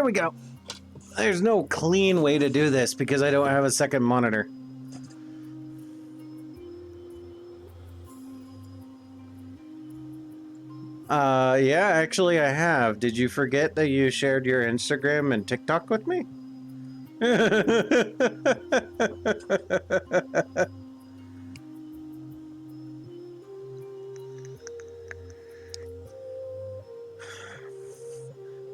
we go. There's no clean way to do this because I don't have a second monitor. Yeah, actually I have. Did you forget that you shared your Instagram and TikTok with me?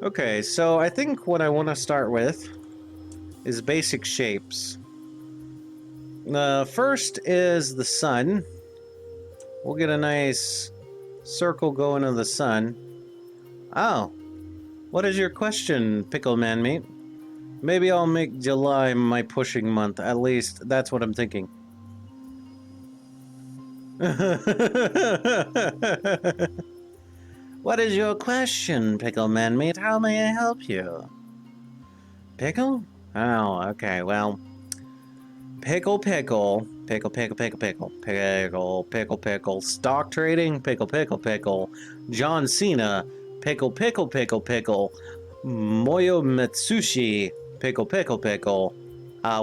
Okay, so I think what I want to start with is basic shapes. First is the sun. We'll get a nice circle going of the sun. Oh, what is your question, Pickle Man Meat? Maybe I'll make July my pushing month. At least that's what I'm thinking. What is your question, Pickle Man Meat? How may I help you? Pickle? Oh, okay, well. Pickle, pickle. Pickle, pickle, pickle, pickle. Pickle, pickle, pickle. Stock trading? Pickle, pickle, pickle. John Cena? Pickle, pickle, pickle, pickle. Moyo Mitsushi? Pickle, pickle, pickle.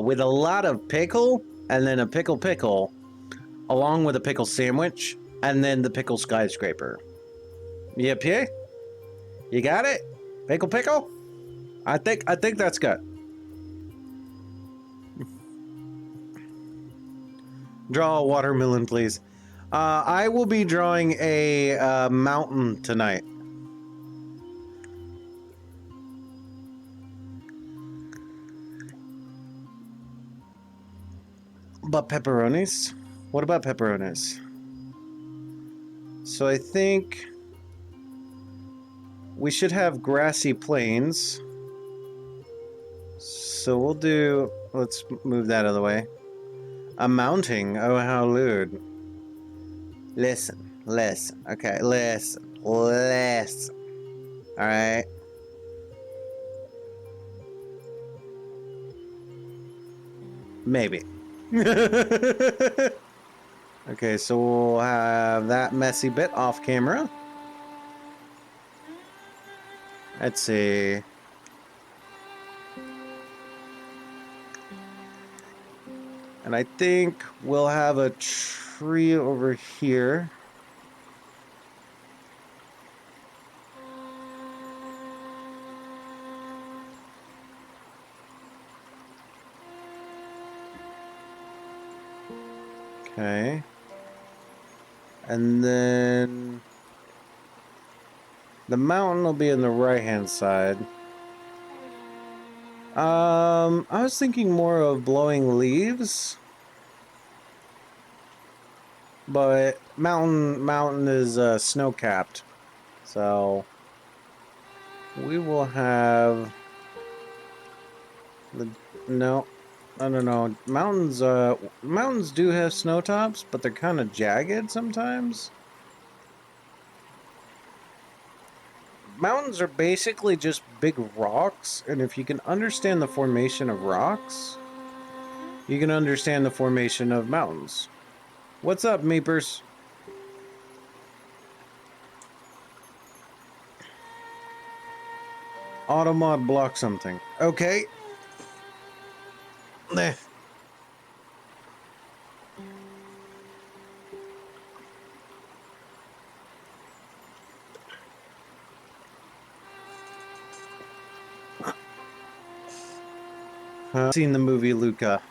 With a lot of pickle, and then a pickle, pickle, along with a pickle sandwich, and then the pickle skyscraper. Yep, yeah? You got it? Pickle, pickle? I think that's good. Draw a watermelon, please. I will be drawing a mountain tonight. But pepperonis? What about pepperonis? So I think we should have grassy plains. So we'll do... Let's move that out of the way. A mounting. Oh, how lewd. Listen. Listen. Okay, listen. Listen. Alright. Maybe. Okay, so we'll have that messy bit off camera. Let's see. And I think we'll have a tree over here. Okay. And then the mountain will be on the right-hand side. I was thinking more of blowing leaves. But mountain is snow-capped. So we will have the no. I don't know. Mountains do have snow tops, but they're kind of jagged sometimes. Mountains are basically just big rocks, and if you can understand the formation of rocks, you can understand the formation of mountains. What's up, Meepers? Automod block something. Okay. Nah. Seen the movie Luca.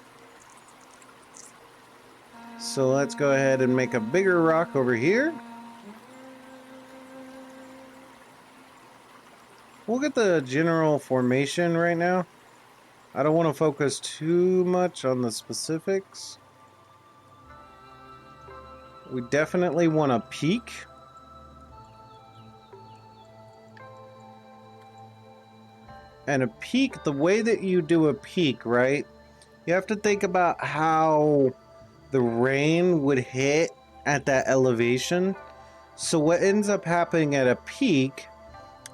So let's go ahead and make a bigger rock over here. We'll get the general formation right now. I don't want to focus too much on the specifics. We definitely want a peak. And a peak, the way that you do a peak, right? You have to think about how the rain would hit at that elevation. So what ends up happening at a peak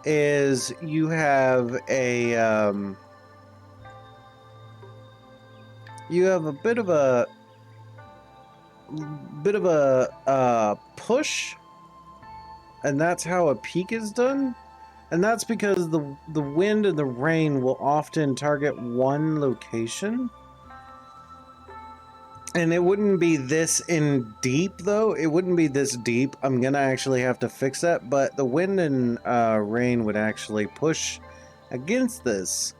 is you have a bit of a push, and that's how a peak is done. And that's because the wind and the rain will often target one location. And it wouldn't be this in deep, though. It wouldn't be this deep. I'm gonna actually have to fix that. But the wind and rain would actually push against this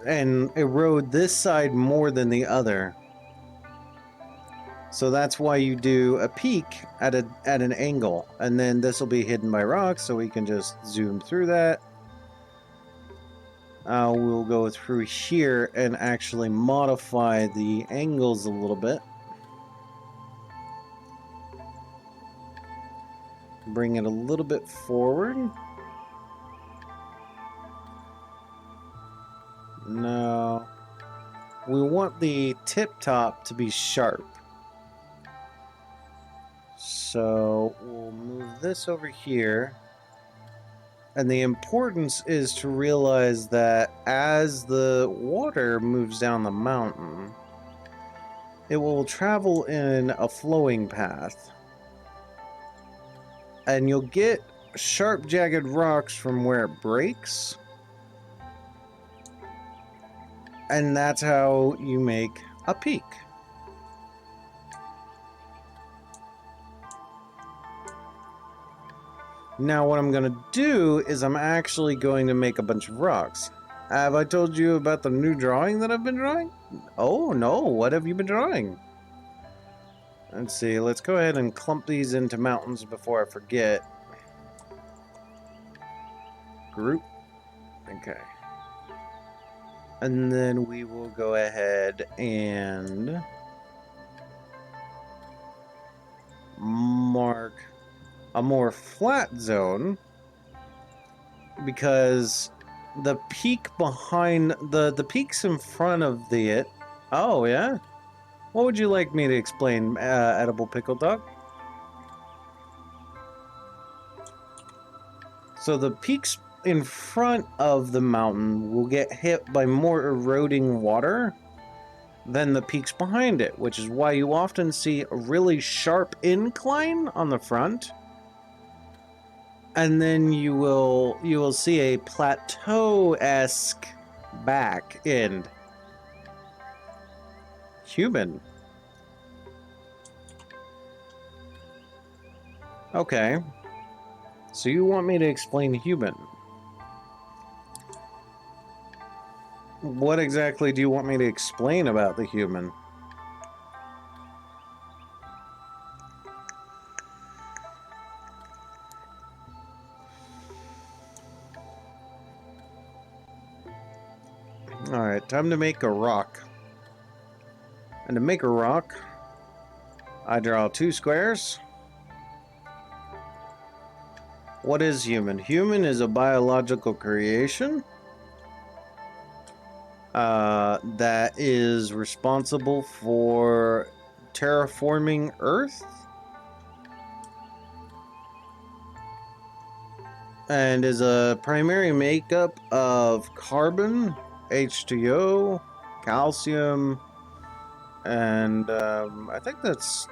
and erode this side more than the other. So that's why you do a peak at an angle, and then this will be hidden by rocks, so we can just zoom through that. We'll go through here and actually modify the angles a little bit. Bring it a little bit forward. No. We want the tip top to be sharp. So we'll move this over here. And the importance is to realize that as the water moves down the mountain, it will travel in a flowing path. And you'll get sharp, jagged rocks from where it breaks. And that's how you make a peak. Now what I'm going to do is I'm actually going to make a bunch of rocks. Have I told you about the new drawing that I've been drawing? Oh no, what have you been drawing? Let's see, let's go ahead and clump these into mountains before I forget. Group. Okay. And then we will go ahead and mark a more flat zone, because the peak behind the peaks in front of it. Oh yeah, what would you like me to explain, Edible Pickle Dog? So the peaks in front of the mountain will get hit by more eroding water than the peaks behind it, which is why you often see a really sharp incline on the front. And then you will see a plateau-esque back end. Human. Okay. So you want me to explain human? What exactly do you want me to explain about the human? Alright, time to make a rock. And to make a rock, I draw 2 squares. What is human? Human is a biological creation that is responsible for terraforming Earth and is a primary makeup of carbon, H2O, calcium, and I think that's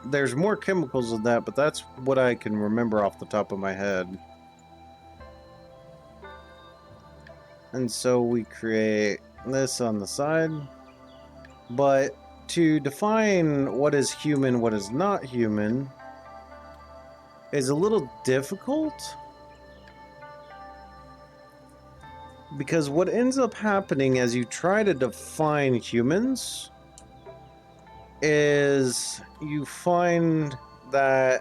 there's more chemicals than that, but that's what I can remember off the top of my head. And so we create this on the side, but to define what is human, what is not human, is a little difficult, because what ends up happening as you try to define humans is you find that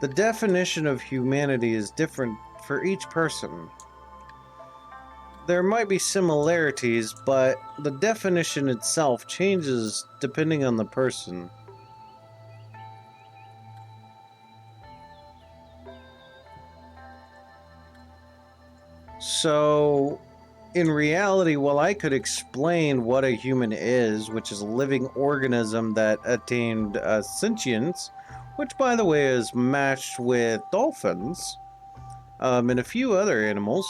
the definition of humanity is different for each person. There might be similarities, but the definition itself changes depending on the person. So, in reality, while I could explain what a human is, which is a living organism that attained sentience, which, by the way, is matched with dolphins and a few other animals,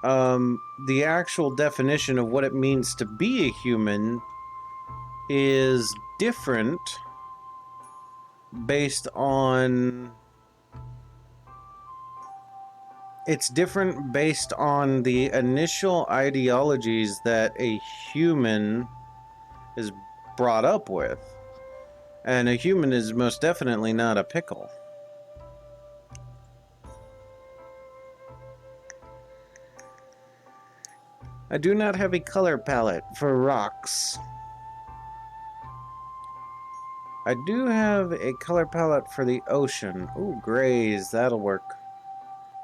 the actual definition of what it means to be a human is different based on it's different based on the initial ideologies that a human is brought up with. And a human is most definitely not a pickle. I do not have a color palette for rocks. I do have a color palette for the ocean. Ooh, grays. That'll work.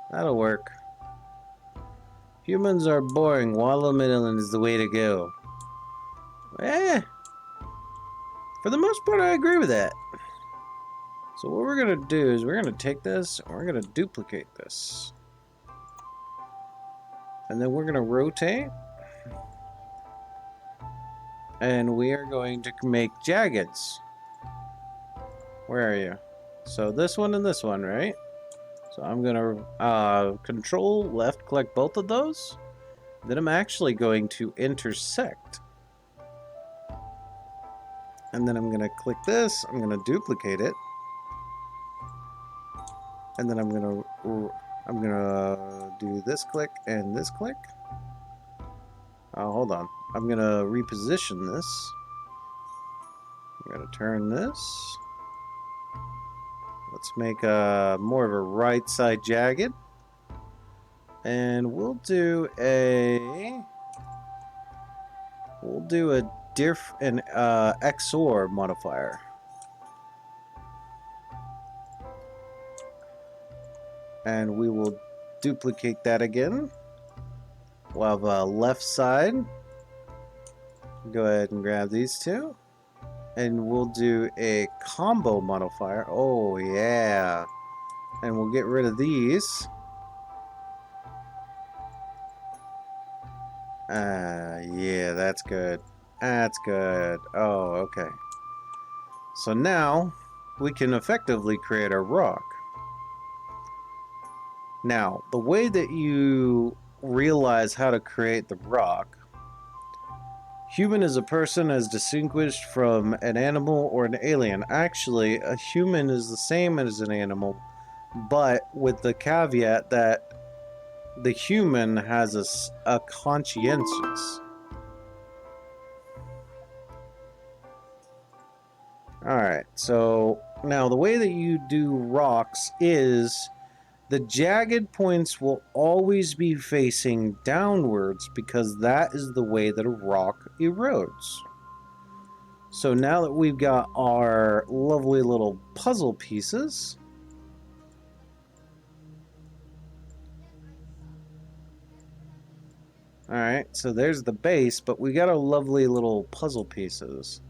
That'll work. Humans are boring. Watermelon is the way to go. Eh. For the most part, I agree with that. So what we're going to do is we're going to take this and we're going to duplicate this. And then we're going to rotate. And we are going to make jaggeds. Where are you? So this one and this one, right? So I'm gonna control left click both of those. Then I'm actually going to intersect. And then I'm gonna click this, I'm gonna duplicate it. And then I'm gonna do this click and this click. Hold on. I'm gonna reposition this. I'm gonna turn this. Let's make more of a right side jagged. And we'll do a XOR modifier. And we will duplicate that again. We'll have a left side. Go ahead and grab these two. And we'll do a combo modifier. Oh, yeah. And we'll get rid of these. Yeah, that's good. That's good. Oh, okay. So now we can effectively create a rock. Now, the way that you realize how to create the rock, human is a person as distinguished from an animal or an alien. Actually, a human is the same as an animal, but with the caveat that the human has a conscience. Alright, so now the way that you do rocks is the jagged points will always be facing downwards because that is the way that a rock erodes. So now that we've got our lovely little puzzle pieces, alright, so there's the base, but we got our lovely little puzzle pieces.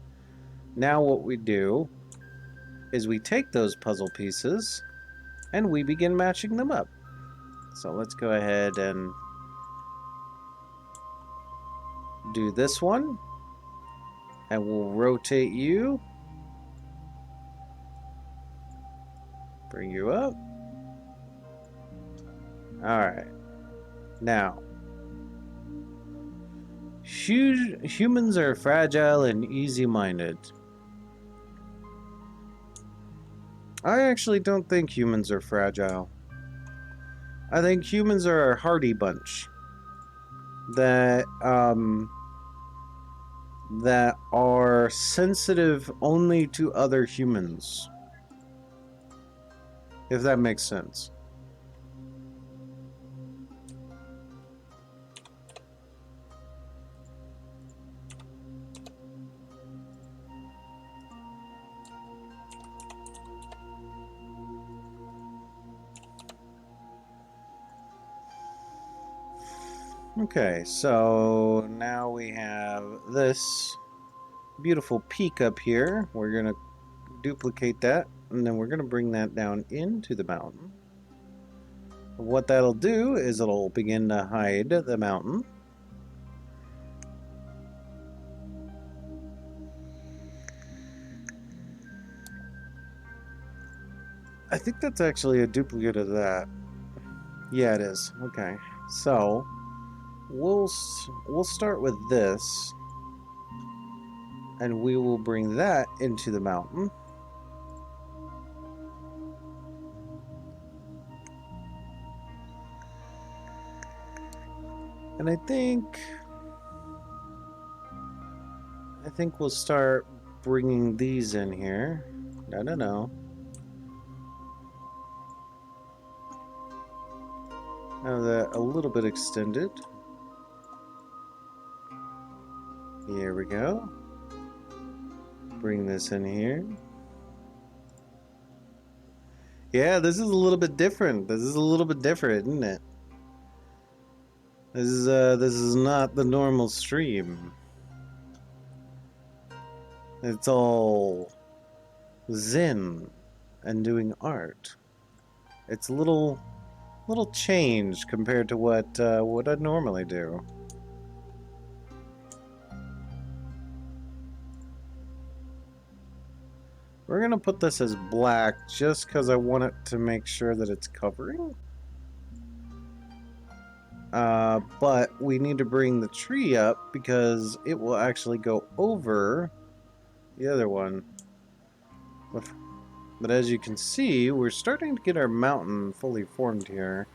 Now what we do is we take those puzzle pieces and we begin matching them up. So let's go ahead and do this one. And we'll rotate you. Bring you up. Alright. Now, humans are fragile and easy-minded. I actually don't think humans are fragile. I think humans are a hardy bunch that are sensitive only to other humans. If that makes sense. Okay, so now we have this beautiful peak up here. We're going to duplicate that, and then we're going to bring that down into the mountain. What that'll do is it'll begin to hide the mountain. I think that's actually a duplicate of that. Yeah, it is. Okay, so we'll start with this, and we will bring that into the mountain. And I think we'll start bringing these in here. No. Have that a little bit extended. Here we go. Bring this in here. Yeah, this is a little bit different. This is a little bit different, isn't it? This is not the normal stream. It's all zen and doing art. It's a little change compared to what I normally do. We're gonna put this as black just because I want it to make sure that it's covering. But we need to bring the tree up because it will actually go over the other one. But as you can see, we're starting to get our mountain fully formed here.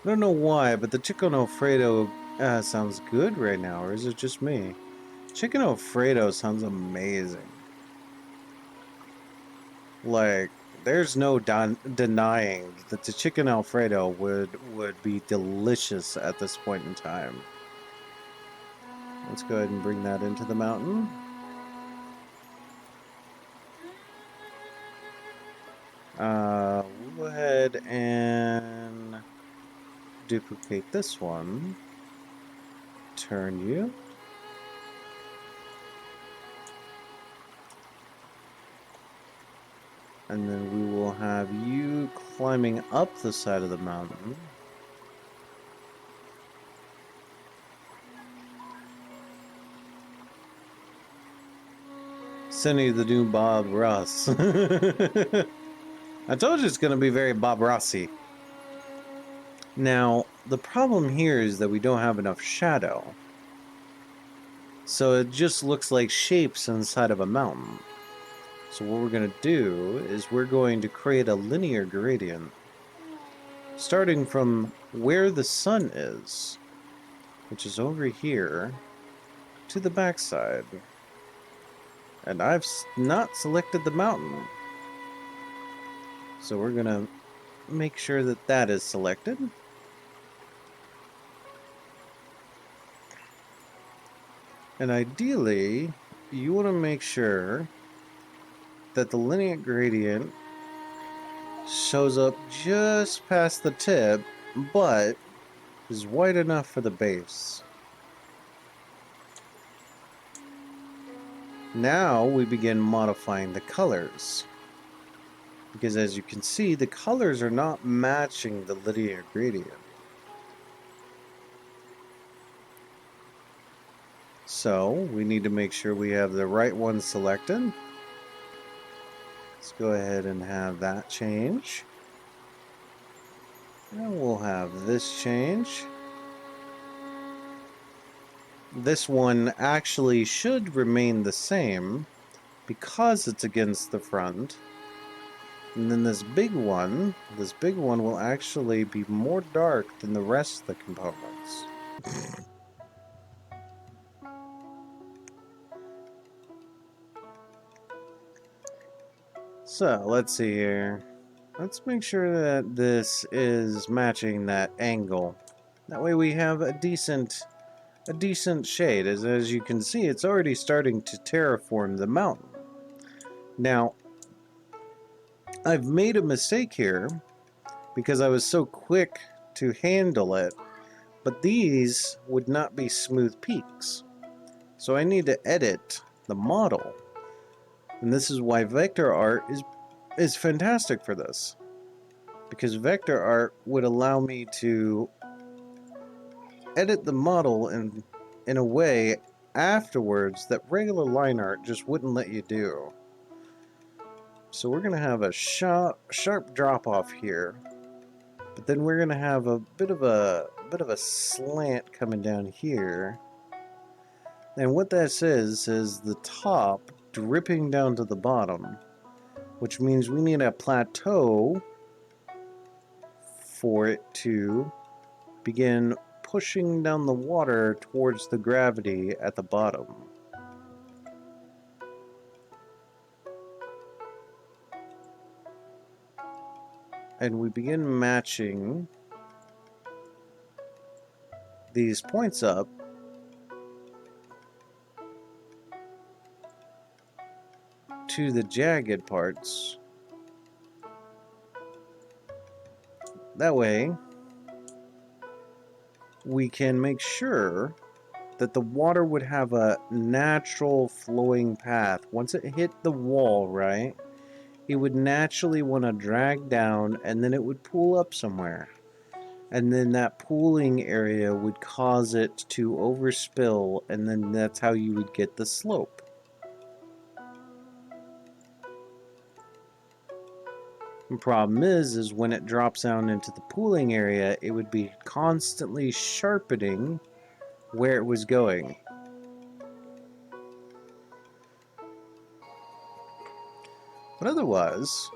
I don't know why, but the chicken Alfredo sounds good right now, or is it just me? Chicken Alfredo sounds amazing. Like, there's no denying that the chicken Alfredo would be delicious at this point in time. Let's go ahead and bring that into the mountain. We'll go ahead and duplicate this one. Turn you. And then we will have you climbing up the side of the mountain. Sending you the new Bob Ross. I told you it's going to be very Bob Rossy. Now, the problem here is that we don't have enough shadow. So it just looks like shapes inside of a mountain. So what we're going to do is we're going to create a linear gradient. Starting from where the sun is, which is over here, to the backside. And I've not selected the mountain. So we're going to make sure that that is selected. And ideally, you want to make sure that the linear gradient shows up just past the tip, but is wide enough for the base. Now we begin modifying the colors. Because as you can see, the colors are not matching the linear gradient. So we need to make sure we have the right one selected. Let's go ahead and have that change. And we'll have this change. This one actually should remain the same because it's against the front. And then this big one will actually be more dark than the rest of the components. So, let's see here. Let's make sure that this is matching that angle. That way we have a decent shade. As you can see, it's already starting to terraform the mountain. Now, I've made a mistake here because I was so quick to handle it, but these would not be smooth peaks. So I need to edit the model. And this is why vector art is fantastic for this. Because vector art would allow me to edit the model in a way afterwards that regular line art just wouldn't let you do. So we're going to have a sharp drop off here. But then we're going to have a bit of a slant coming down here. And what this is the top dripping down to the bottom, which means we need a plateau for it to begin pushing down the water towards the gravity at the bottom. And we begin matching these points up to the jagged parts. That way, we can make sure that the water would have a natural flowing path. Once it hit the wall, right, it would naturally want to drag down and then it would pool up somewhere. And then that pooling area would cause it to overspill, and then that's how you would get the slope. The problem is when it drops down into the pooling area, it would be constantly sharpening where it was going. But otherwise,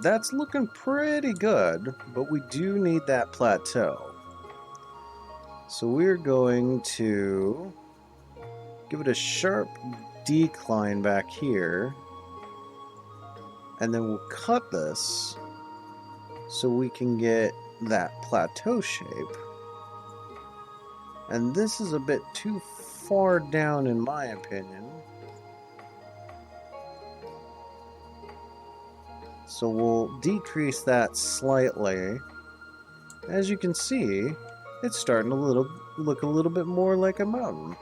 that's looking pretty good, but we do need that plateau. So we're going to give it a sharp decline back here, and then we'll cut this so we can get that plateau shape. And this is a bit too far down in my opinion. So we'll decrease that slightly. As you can see, it's starting to look a little bit more like a mountain.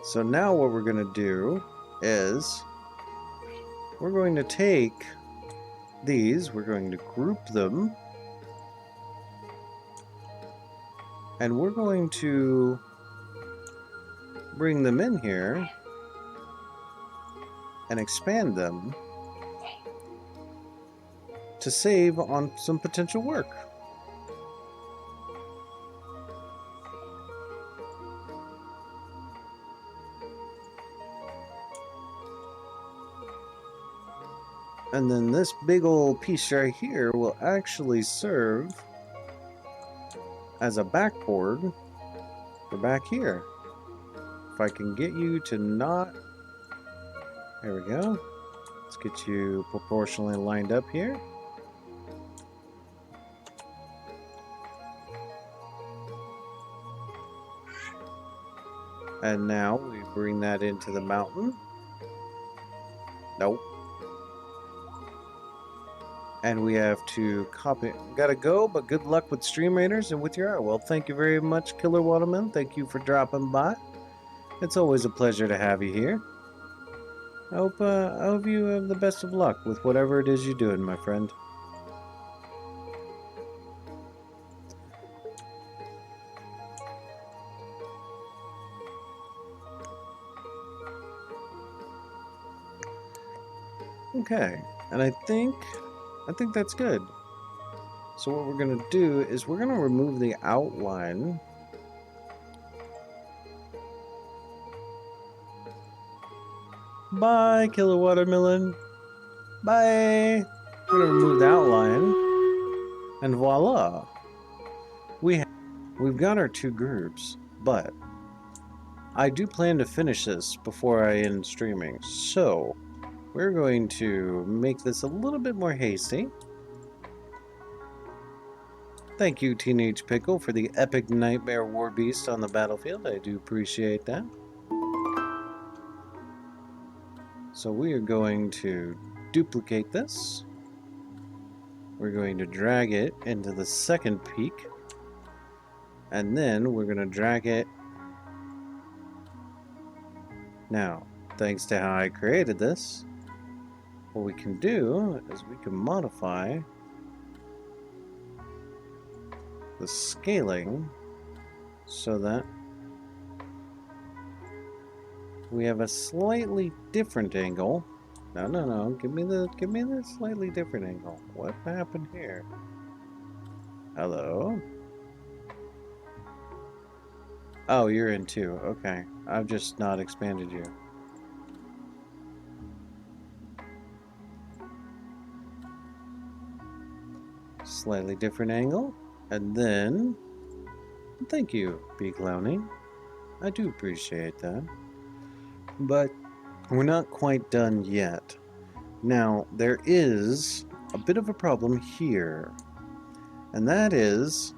So now what we're going to do is we're going to take these, we're going to group them, and we're going to bring them in here and expand them to save on some potential work. And then this big old piece right here will actually serve as a backboard for back here. If I can get you to not... There we go. Let's get you proportionally lined up here. And now we bring that into the mountain. Nope. And we have to copy. Gotta go, but good luck with Stream Raiders and with your art. Well, thank you very much, Killer Waterman. Thank you for dropping by. It's always a pleasure to have you here. I hope you have the best of luck with whatever it is you're doing, my friend. Okay, and I think that's good. So what we're gonna do is we're gonna remove the outline. Bye, Killer Watermelon. Bye. We're gonna remove the outline, and voila, we've got our two groups. But I do plan to finish this before I end streaming, so we're going to make this a little bit more hasty. Thank you, Teenage Pickle, for the epic Nightmare War Beast on the battlefield. I do appreciate that. So we are going to duplicate this. We're going to drag it into the second peak. And then we're going to drag it. Now, thanks to how I created this, what we can do is we can modify the scaling so that we have a slightly different angle. No. Give me the slightly different angle. What happened here? Hello? Oh, you're in too. Okay. I've just not expanded you. Slightly different angle. And then... Thank you, Bee Clowny. I do appreciate that. But we're not quite done yet. Now, there is a bit of a problem here. And that is...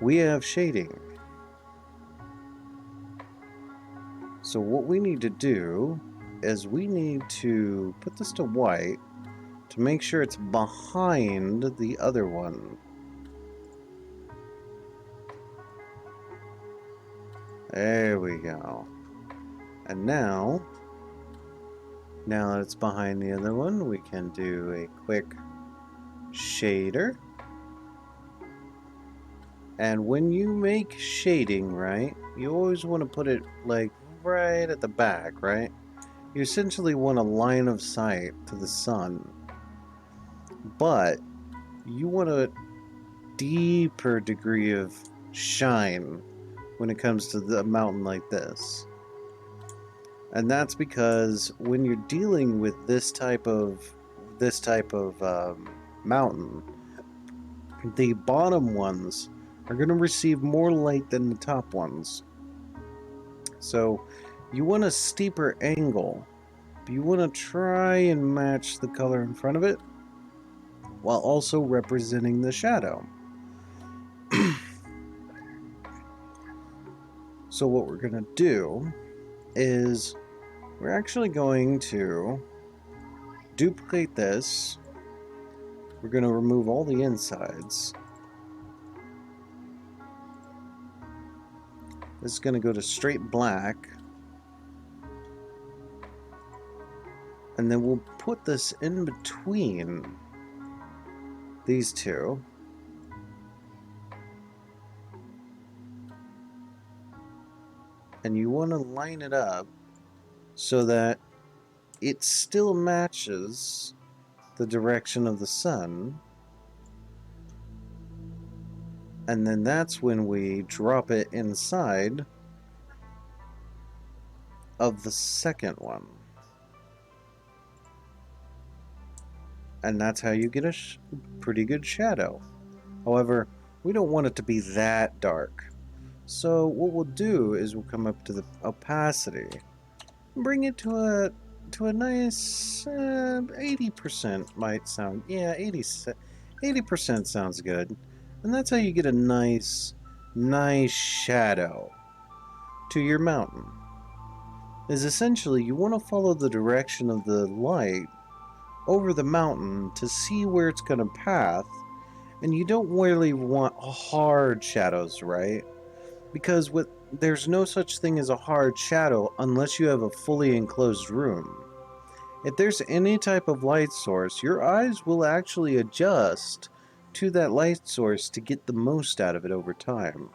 we have shading. So what we need to do is we need to put this to white to make sure it's behind the other one. There we go. And now that it's behind the other one, we can do a quick shader. And when you make shading, right, you always want to put it like right at the back, right? You essentially want a line of sight to the sun. But you want a deeper degree of shine when it comes to the mountain like this. And that's because when you're dealing with this type of mountain, the bottom ones are going to receive more light than the top ones. So you want a steeper angle, but you want to try and match the color in front of it while also representing the shadow. So what we're going to do is we're actually going to duplicate this. We're going to remove all the insides. This is going to go to straight black. And then we'll put this in between these two. And you want to line it up so that it still matches the direction of the sun. And then that's when we drop it inside of the second one. And that's how you get a pretty good shadow. However, we don't want it to be that dark. So what we'll do is we'll come up to the opacity, bring it to a nice 80% might sound, yeah, 80% sounds good. And that's how you get a nice shadow to your mountain. Is essentially you want to follow the direction of the light over the mountain to see where it's going to path, and you don't really want hard shadows, right? Because there's no such thing as a hard shadow unless you have a fully enclosed room. If there's any type of light source, your eyes will actually adjust to that light source to get the most out of it over time.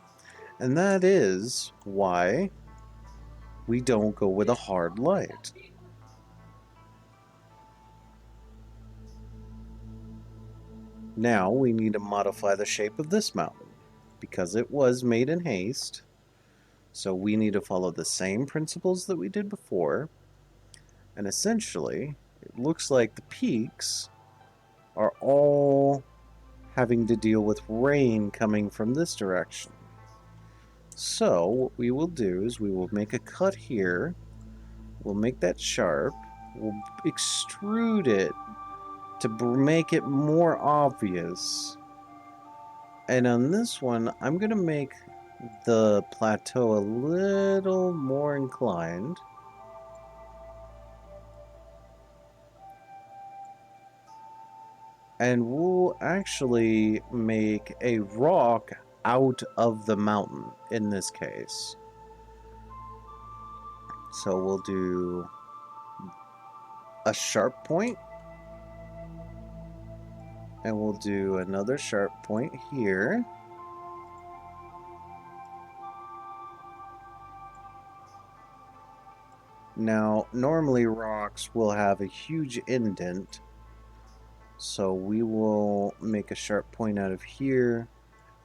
And that is why we don't go with a hard light. Now we need to modify the shape of this mountain because it was made in haste. So we need to follow the same principles that we did before. And essentially, it looks like the peaks are all having to deal with rain coming from this direction. So what we will do is we will make a cut here. We'll make that sharp. We'll extrude it to make it more obvious. And on this one, I'm going to make the plateau a little more inclined. And we'll actually make a rock out of the mountain in this case. So we'll do a sharp point. And we'll do another sharp point here. Now, normally rocks will have a huge indent. So we will make a sharp point out of here.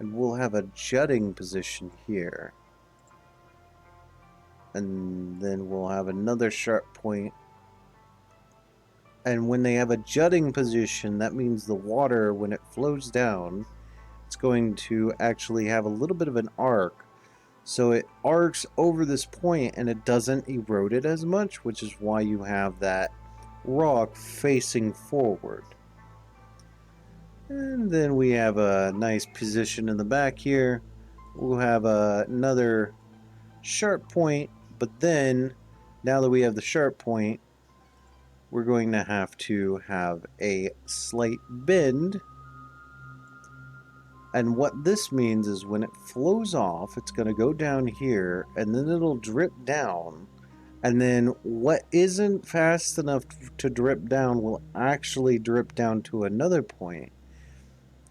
And we'll have a jutting position here. And then we'll have another sharp point. And when they have a jutting position, that means the water, when it flows down, it's going to actually have a little bit of an arc. So it arcs over this point and it doesn't erode it as much, which is why you have that rock facing forward. And then we have a nice position in the back here. We'll have another sharp point, but then now that we have the sharp point, we're going to have a slight bend. And what this means is when it flows off, it's going to go down here, and then it'll drip down. And then what isn't fast enough to drip down will actually drip down to another point.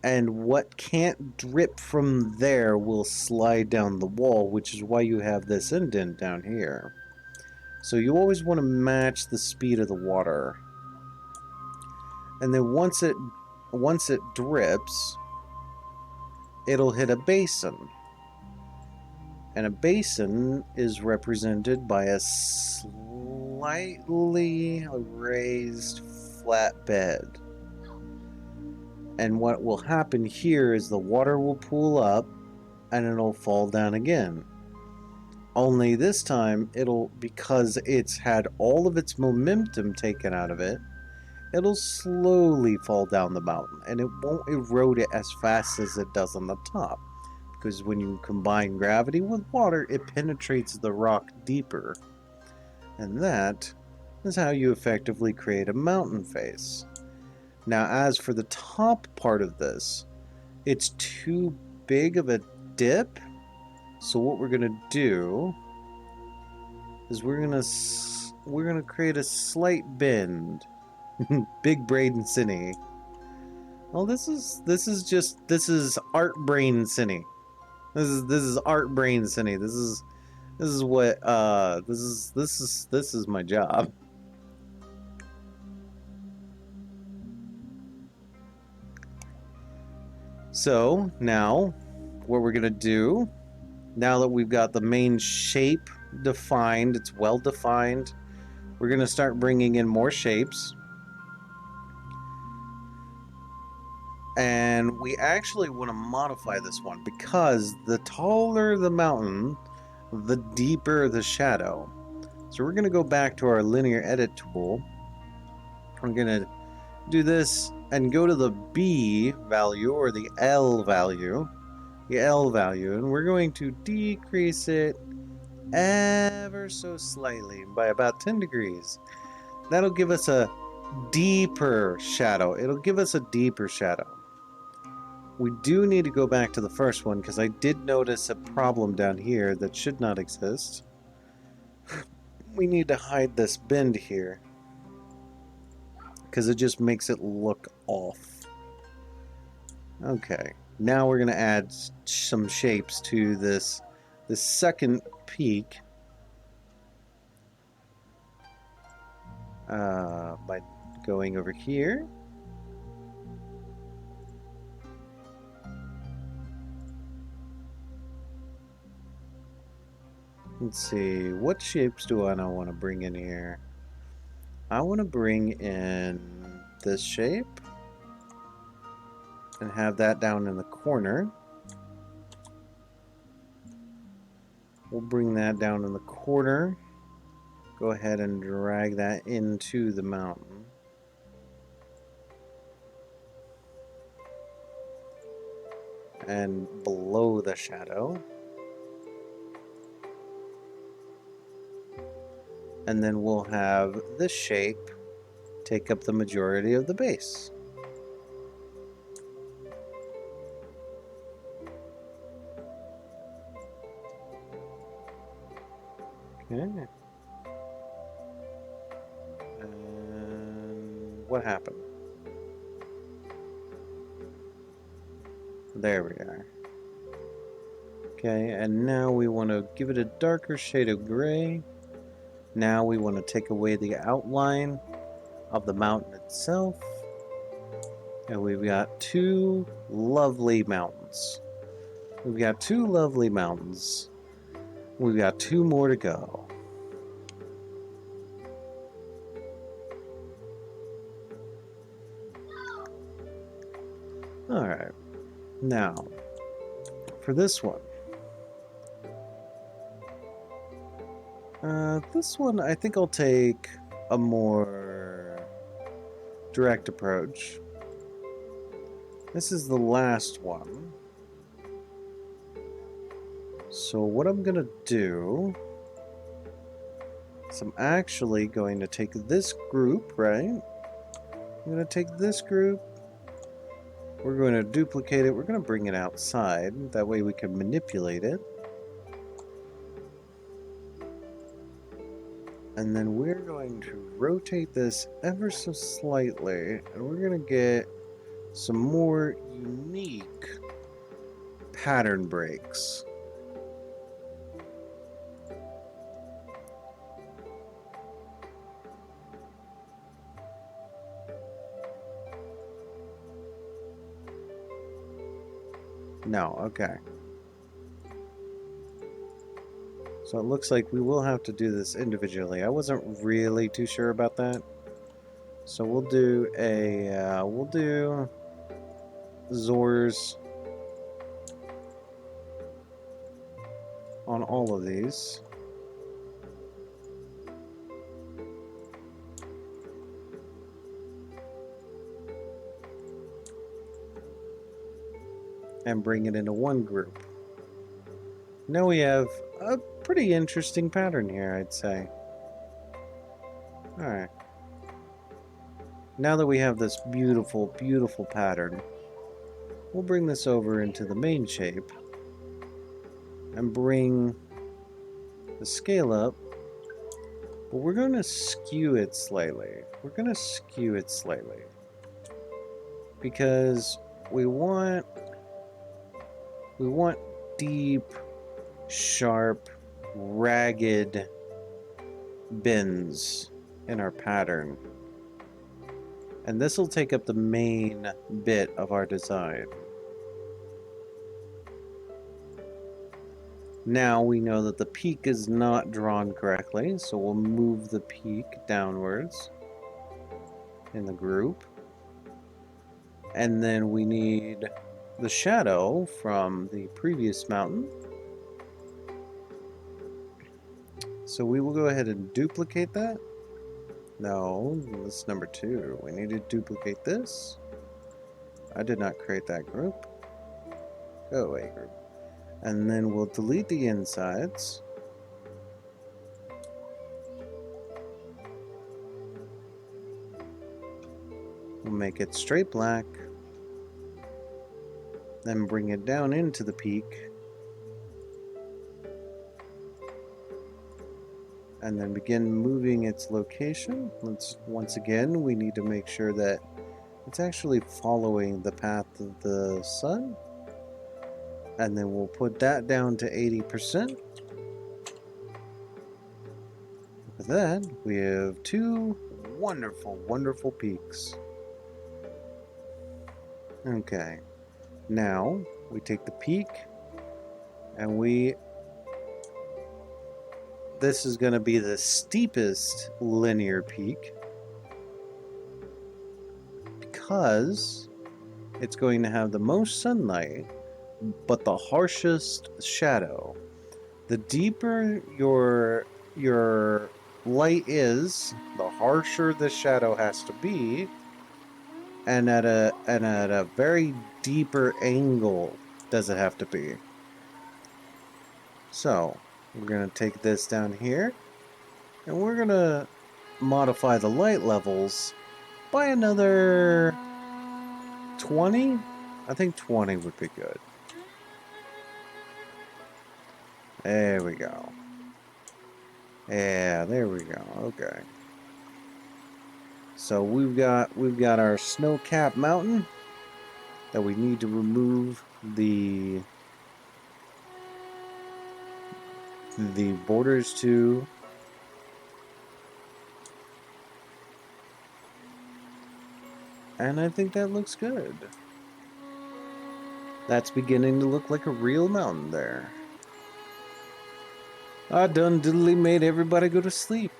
And what can't drip from there will slide down the wall, which is why you have this indent down here. So you always want to match the speed of the water. And then once it drips, it'll hit a basin. And a basin is represented by a slightly raised flat bed. And what will happen here is the water will pool up and it'll fall down again. Only this time, because it's had all of its momentum taken out of it, it'll slowly fall down the mountain, and it won't erode it as fast as it does on the top. Because when you combine gravity with water, it penetrates the rock deeper. And that is how you effectively create a mountain face. Now, as for the top part of this, it's too big of a dip. So what we're gonna do is we're gonna create a slight bend. Big Brain Cine. Well, this is Art Brain Cine. This is Art Brain Cine. This is what this is my job. So now, what we're gonna do, now that we've got the main shape defined, it's well defined, we're gonna start bringing in more shapes. And we actually want to modify this one because the taller the mountain, the deeper the shadow. So we're going to go back to our linear edit tool. We're going to do this and go to the B value or the L value. And we're going to decrease it ever so slightly by about 10 degrees. That'll give us a deeper shadow. It'll give us a deeper shadow. We do need to go back to the first one because I did notice a problem down here that should not exist. We need to hide this bend here because it just makes it look off. Okay, now we're going to add some shapes to this second peak by going over here. Let's see, what shapes do I want to bring in here? I want to bring in this shape and have that down in the corner. We'll bring that down in the corner. Go ahead and drag that into the mountain. And below the shadow. And then we'll have this shape take up the majority of the base. Okay. And what happened? There we are. Okay, and now we want to give it a darker shade of gray. Now we want to take away the outline of the mountain itself. And we've got two lovely mountains. We've got 2 lovely mountains. We've got 2 more to go. Alright. Now, for this one. This one, I think I'll take a more direct approach. This is the last one. So what I'm gonna do is I'm actually going to take this group, right? I'm gonna take this group. We're going to duplicate it. We're going to bring it outside. That way we can manipulate it. And then we're going to rotate this ever so slightly. And we're going to get some more unique pattern breaks. No, okay. So it looks like we will have to do this individually. I wasn't really too sure about that. So we'll do a, we'll do Zors on all of these. And bring it into one group. Now we have a pretty interesting pattern here, I'd say. Alright. Now that we have this beautiful, beautiful pattern, we'll bring this over into the main shape and bring the scale up, but we're going to skew it slightly. We're going to skew it slightly because we want deep, sharp, ragged bends in our pattern. And this will take up the main bit of our design. Now we know that the peak is not drawn correctly, so we'll move the peak downwards in the group. And then we need the shadow from the previous mountain. So we will go ahead and duplicate that. No, this is number 2. We need to duplicate this. I did not create that group. Go away, group. And then we'll delete the insides. We'll make it straight black. Then bring it down into the peak. And then begin moving its location. Once again, we need to make sure that it's actually following the path of the sun. And then we'll put that down to 80%. With that, we have 2 wonderful, wonderful peaks. Okay. Now, we take the peak and this is going to be the steepest linear peak because it's going to have the most sunlight but the harshest shadow. The deeper your light is, the harsher the shadow has to be, and at a very deeper angle does it have to be. So we're going to take this down here, and we're going to modify the light levels by another 20. I think 20 would be good. There we go. Yeah, there we go. Okay. So we've got our snow-capped mountain that we need to remove the borders to. And I think that looks good. That's beginning to look like a real mountain there. I done diddly made everybody go to sleep.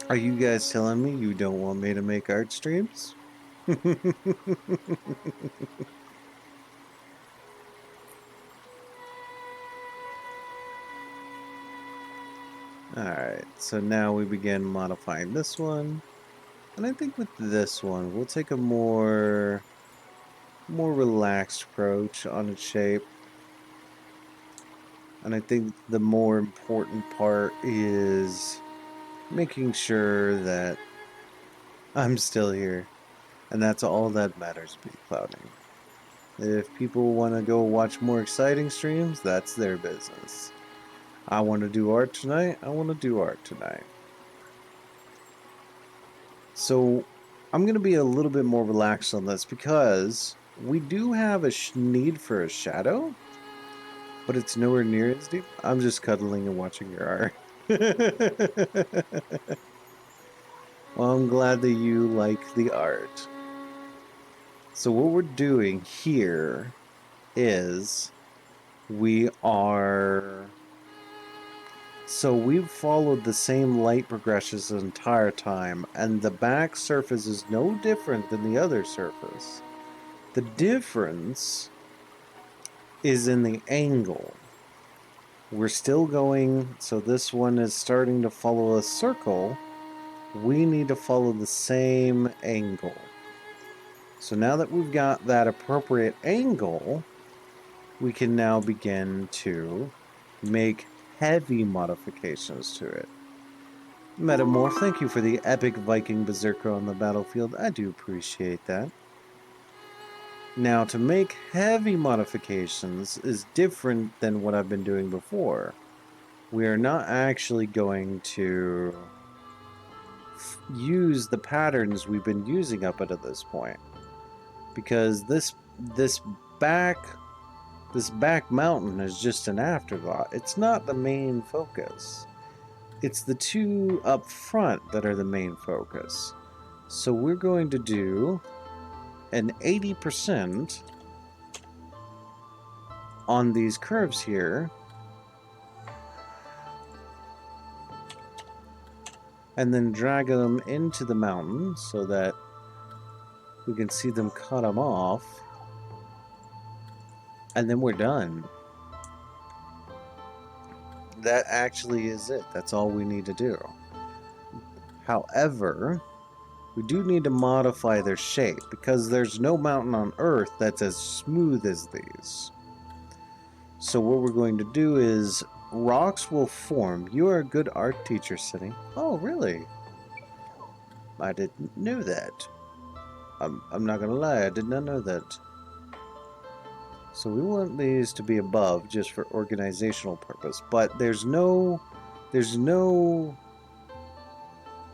Are you guys telling me you don't want me to make art streams? Alright, so now we begin modifying this one. And I think with this one, we'll take a more relaxed approach on its shape. And I think the more important part is making sure that I'm still here. And that's all that matters, be clouding. If people want to go watch more exciting streams, that's their business. I want to do art tonight, I want to do art tonight. So I'm going to be a little bit more relaxed on this because we do have a need for a shadow, but it's nowhere near as deep. I'm just cuddling and watching your art. Well, I'm glad that you like the art. So what we're doing here is we've followed the same light progressions the entire time, and the back surface is no different than the other surface. The difference is in the angle. We're still going, so this one is starting to follow a circle. We need to follow the same angle. So now that we've got that appropriate angle, we can now begin to make heavy modifications to it. Metamorph, thank you for the epic Viking Berserker on the battlefield. I do appreciate that. Now, to make heavy modifications is different than what I've been doing before. We are not actually going to use the patterns we've been using up until this point, because this back mountain is just an afterthought. It's not the main focus. It's the two up front that are the main focus. So we're going to do an 80% on these curves here, and then drag them into the mountain so that we can see them cut them off, and then we're done. That actually is it. That's all we need to do. However, we do need to modify their shape because there's no mountain on Earth that's as smooth as these. So what we're going to do is rocks will form. You are a good art teacher, City. Oh, really? I didn't know that. I'm not gonna lie, I did not know that. So we want these to be above just for organizational purpose, but there's no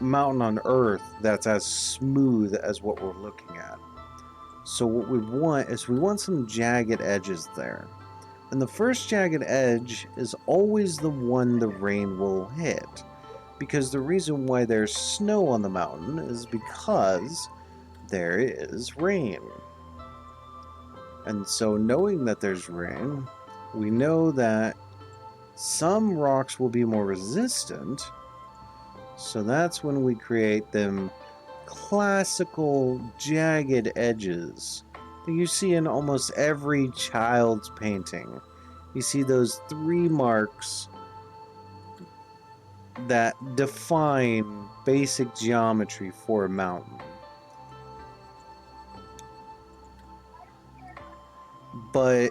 mountain on Earth that's as smooth as what we're looking at. So what we want is we want some jagged edges there. And the first jagged edge is always the one the rain will hit. Because the reason why there's snow on the mountain is because there is rain. And so knowing that there's rain, we know that some rocks will be more resistant. So that's when we create them classical jagged edges that you see in almost every child's painting. You see those 3 marks that define basic geometry for a mountain. But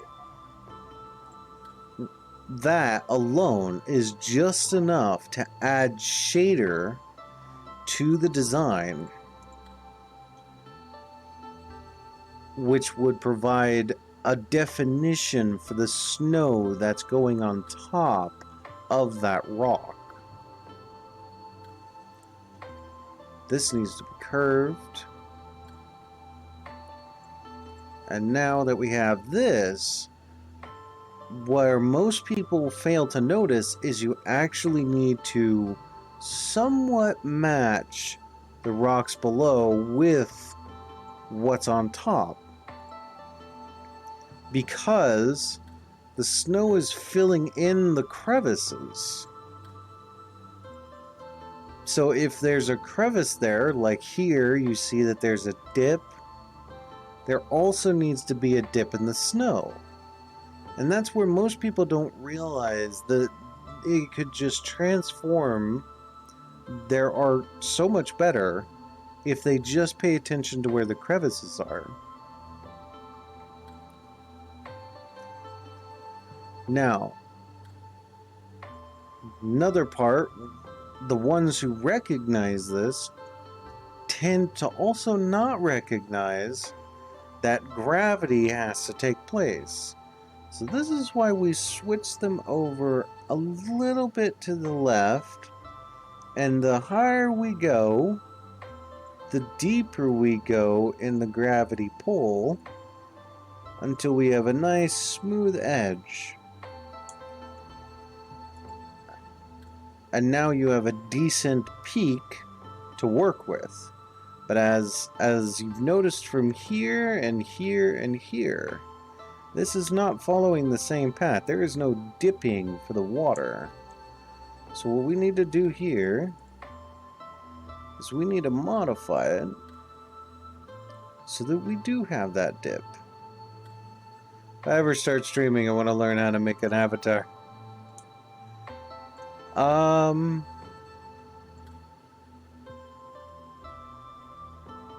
that alone is just enough to add shader to the design, which would provide a definition for the snow that's going on top of that rock. This needs to be curved. And now that we have this, where most people fail to notice is you actually need to somewhat match the rocks below with what's on top. because the snow is filling in the crevices. So if there's a crevice there, like here, you see that there's a dip, there also needs to be a dip in the snow. And that's where most people don't realize that it could just transform their art so much better if they just pay attention to where the crevices are. Now, another part, the ones who recognize this tend to also not recognize that gravity has to take place. So this is why we switch them over a little bit to the left, and the higher we go, the deeper we go in the gravity pull until we have a nice smooth edge. And now you have a decent peak to work with. But as you've noticed from here and here and here, this is not following the same path. There is no dipping for the water. So what we need to do here is we need to modify it so that we do have that dip. If I ever start streaming, I want to learn how to make an avatar.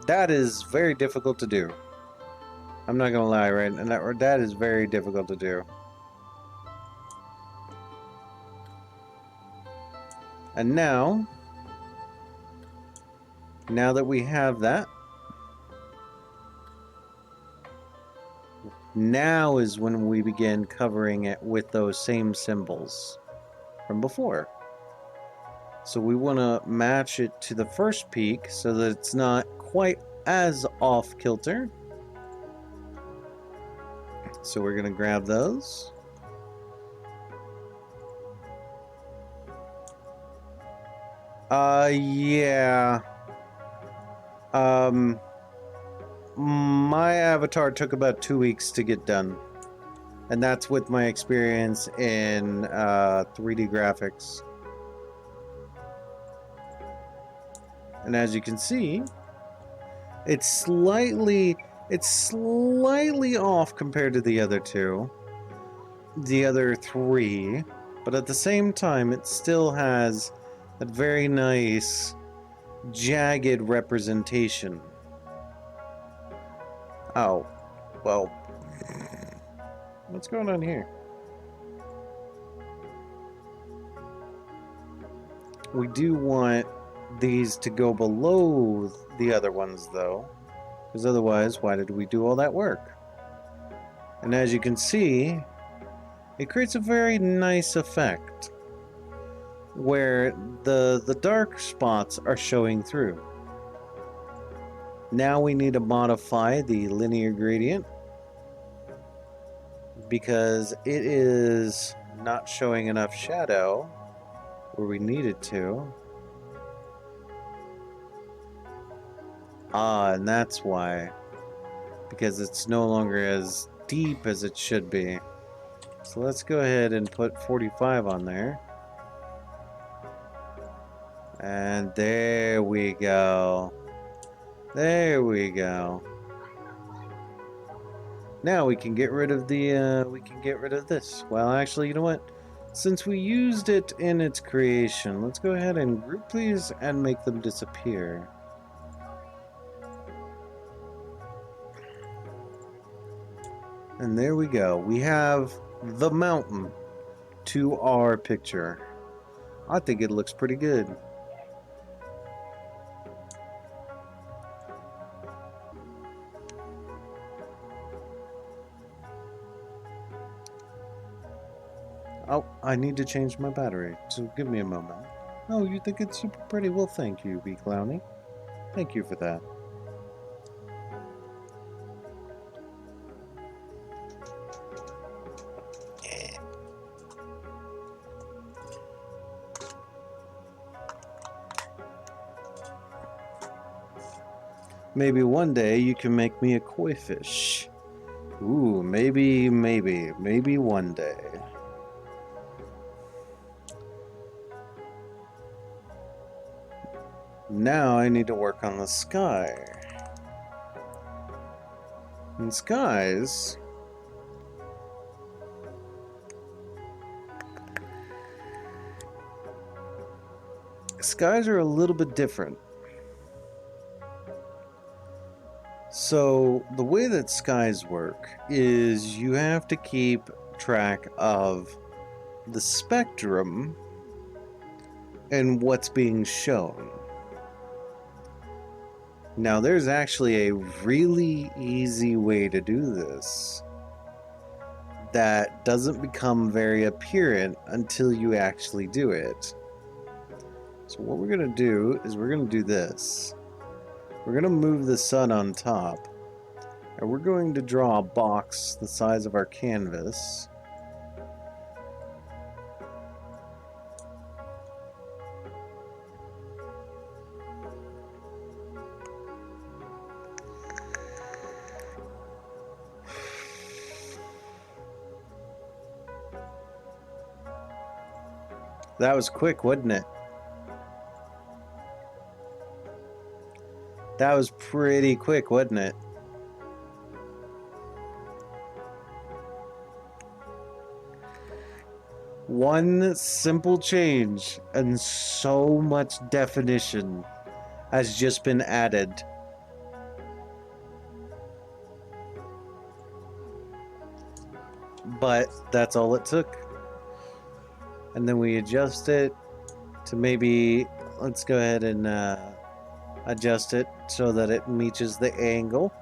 That is very difficult to do. I'm not gonna lie, right? And that is very difficult to do. And now that we have that, now is when we begin covering it with those same symbols from before. So we want to match it to the first peak so that it's not quite as off kilter. So we're gonna grab those. Yeah. My avatar took about 2 weeks to get done. And that's with my experience in 3D graphics. And as you can see, it's slightly off compared to the other two. The other three. But at the same time, it still has a very nice jagged representation. Oh, well, what's going on here? We do want these to go below the other ones, though, because otherwise, why did we do all that work? And as you can see, it creates a very nice effect where the dark spots are showing through. Now we need to modify the linear gradient because it is not showing enough shadow where we need it to. And that's why. Because it's no longer as deep as it should be. So let's go ahead and put 45 on there. And there we go. There we go. Now we can get rid of this. Well, actually, you know what? Since we used it in its creation, let's go ahead and group these and make them disappear. And there we go. We have the mountain to our picture. I think it looks pretty good. Oh, I need to change my battery, so give me a moment. Oh, you think it's super pretty? Well, thank you, B. Clowny. Thank you for that. Maybe one day you can make me a koi fish. Ooh, maybe one day. Now I need to work on the sky. And skies... skies are a little bit different. So, the way that skies work is you have to keep track of the spectrum and what's being shown. Now, there's actually a really easy way to do this that doesn't become very apparent until you actually do it. So what we're going to do is we're going to do this. We're going to move the sun on top, and we're going to draw a box the size of our canvas. That was quick, wasn't it? That was pretty quick, wasn't it? One simple change and so much definition has just been added. But that's all it took. And then we adjust it to maybe, let's go ahead and adjust it so that it matches the angle.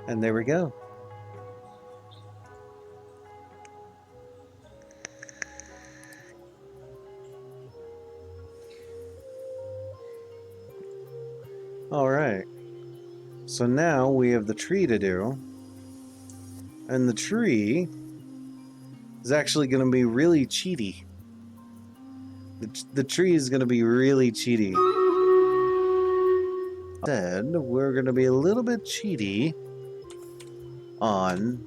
And there we go. Alright. So now we have the tree to do. And the tree is actually going to be really cheaty. The tree is going to be really cheaty. Instead, we're going to be a little bit cheaty on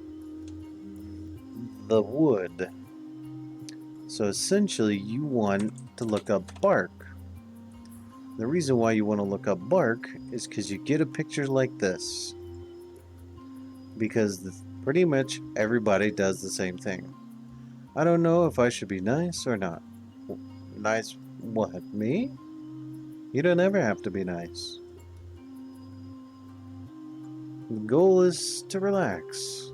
the wood. So essentially, you want to look up bark. The reason why you want to look up bark is because you get a picture like this. Because pretty much everybody does the same thing. I don't know if I should be nice or not. Nice what? Me? You don't ever have to be nice. The goal is to relax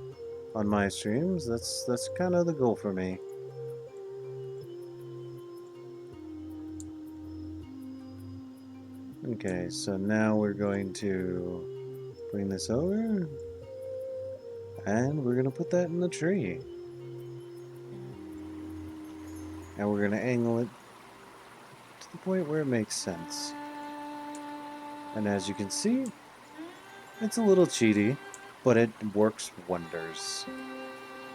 on my streams. That's kind of the goal for me. Okay, so now we're going to bring this over, and we're going to put that in the tree. And we're going to angle it to the point where it makes sense. And as you can see, it's a little cheaty, but it works wonders.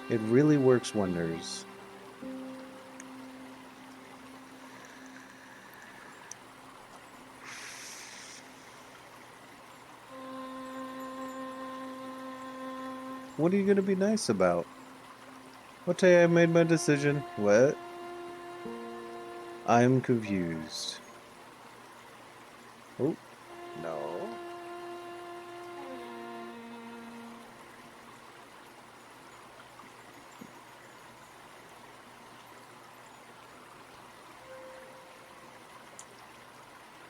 It really works wonders. What are you going to be nice about? Okay, I made my decision. What? I'm confused. Oh, no.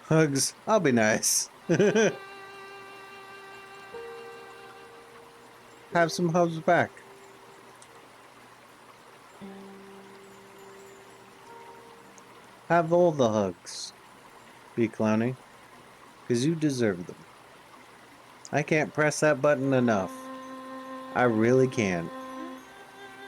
Hugs, I'll be nice. Have some hugs back. Have all the hugs. Be clowning. Because you deserve them. I can't press that button enough. I really can't.